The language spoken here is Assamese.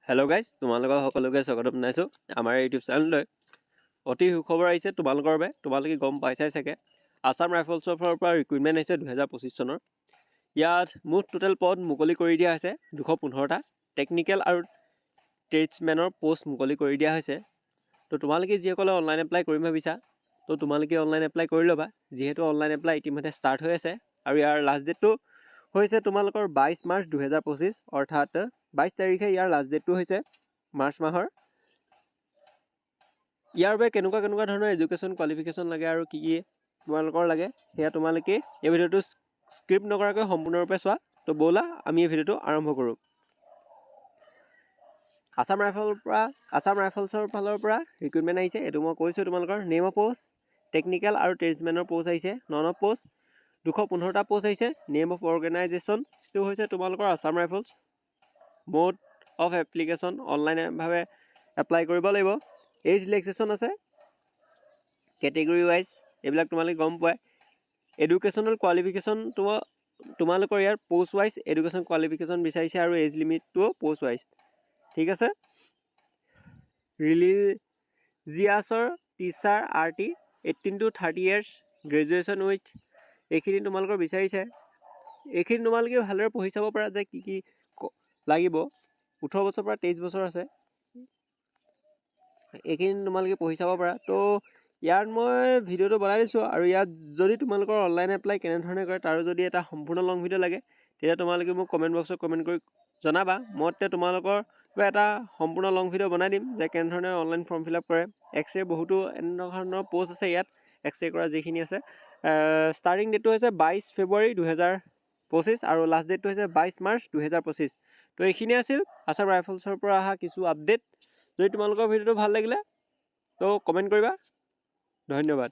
হেল্ল' গাইজ, তোমালোকক সকলোকে স্বাগতম জনাইছোঁ আমাৰ ইউটিউব চেনেললৈ। অতি সুখবৰ আহিছে তোমালোকৰ বাবে। তোমালোকে গম পাইছাই চাগে, আছাম ৰাইফলছৰ ফালৰ পৰা ৰিক্ৰুইটমেণ্ট আহিছে 2025 চনৰ। ইয়াত মুঠ টোটেল পদ মুকলি কৰি দিয়া হৈছে 215টা। টেকনিকেল আৰু ট্ৰেডছমেনৰ পোষ্ট মুকলি কৰি দিয়া হৈছে। তো তোমালোকে যিসকলে অনলাইন এপ্লাই কৰিম ভাবিছা, তো তোমালোকে অনলাইন এপ্লাই কৰি ল'বা, যিহেতু অনলাইন এপ্লাই ইতিমধ্যে ষ্টাৰ্ট হৈ আছে। আৰু ইয়াৰ লাষ্ট ডেটটো হৈছে তোমালোকৰ 22 মাৰ্চ 2025, অৰ্থাৎ 22 তাৰিখে ইয়াৰ লাষ্ট ডেটটো হৈছে মাৰ্চ মাহৰ। ইয়াৰ বাবে কেনেকুৱা ধৰণৰ এডুকেশ্যন কোৱালিফিকেশ্যন লাগে আৰু কি তোমালোকৰ লাগে, সেয়া তোমালোকে এই ভিডিঅ'টো স্ক্ৰিপ্ট নকৰাকৈ সম্পূৰ্ণৰূপে চোৱা। তো ব'লা আমি এই ভিডিঅ'টো আৰম্ভ কৰোঁ। আছাম ৰাইফলছৰ ফালৰ পৰা ৰিক্ৰুইটমেণ্ট আহিছে। এইটো মই কৈছোঁ তোমালোকৰ নেম অফ পষ্ট, টেকনিকেল আৰু ট্ৰেডছমেনৰ পষ্ট আহিছে। নন অফ পষ্ট 215টা পষ্ট আহিছে। নেম অফ অৰ্গেনাইজেশ্যনটো হৈছে তোমালোকৰ Assam Rifles. Mode of application অনলাইনভাৱে এপ্লাই কৰিব লাগিব। এজ ৰিলেক্সেশ্যন আছে, কেটেগৰী ৱাইজ এইবিলাক তোমালোকে গম পোৱাই। এডুকেশ্যনেল কোৱালিফিকেশ্যন তোমালোকৰ ইয়াৰ পষ্ট ৱাইজ এডুকেশ্যন কোৱালিফিকেশ্যন বিচাৰিছে আৰু এজ লিমিটটোও পষ্ট ৱাইজ। ঠিক আছে। ৰিলিজিয়াছৰ teacher RT 18 to 30 years, graduation with এইখিনি তোমালোকৰ বিচাৰিছে। এইখিনি তোমালোকে ভালদৰে পঢ়ি চাব পাৰা যে কি লাগিব। 18 বছৰৰ পৰা 23 বছৰ আছে, এইখিনি তোমালোকে পঢ়ি চাব পাৰা। তো ইয়াত মই ভিডিঅ'টো বনাই দিছোঁ, আৰু ইয়াত যদি তোমালোকৰ অনলাইন এপ্লাই কেনেধৰণে কৰে তাৰো যদি এটা সম্পূৰ্ণ লং ভিডিঅ' লাগে, তেতিয়া তোমালোকে মোক কমেণ্ট বক্সত কমেণ্ট কৰি জনাবা। মই তেতিয়া তোমালোকৰ এটা সম্পূৰ্ণ লং ভিডিঅ' বনাই দিম যে কেনেধৰণে অনলাইন ফৰ্ম ফিল আপ কৰে। এক্সৰে বহুতো এনেকুৱা ধৰণৰ পষ্ট আছে ইয়াত, এক্সৰে কৰা যিখিনি আছে। ষ্টাৰ্টিং ডেটটো হৈছে 22 ফেব্ৰুৱাৰী 2025 আৰু লাষ্ট ডেটটো হৈছে 22 মাৰ্চ 2025। তো এইখিনি আছিল আছাম ৰাইফলছৰ পৰা অহা কিছু আপডেট। যদি তোমালোকৰ ভিডিঅ'টো ভাল লাগিলে তো কমেণ্ট কৰিবা। ধন্যবাদ।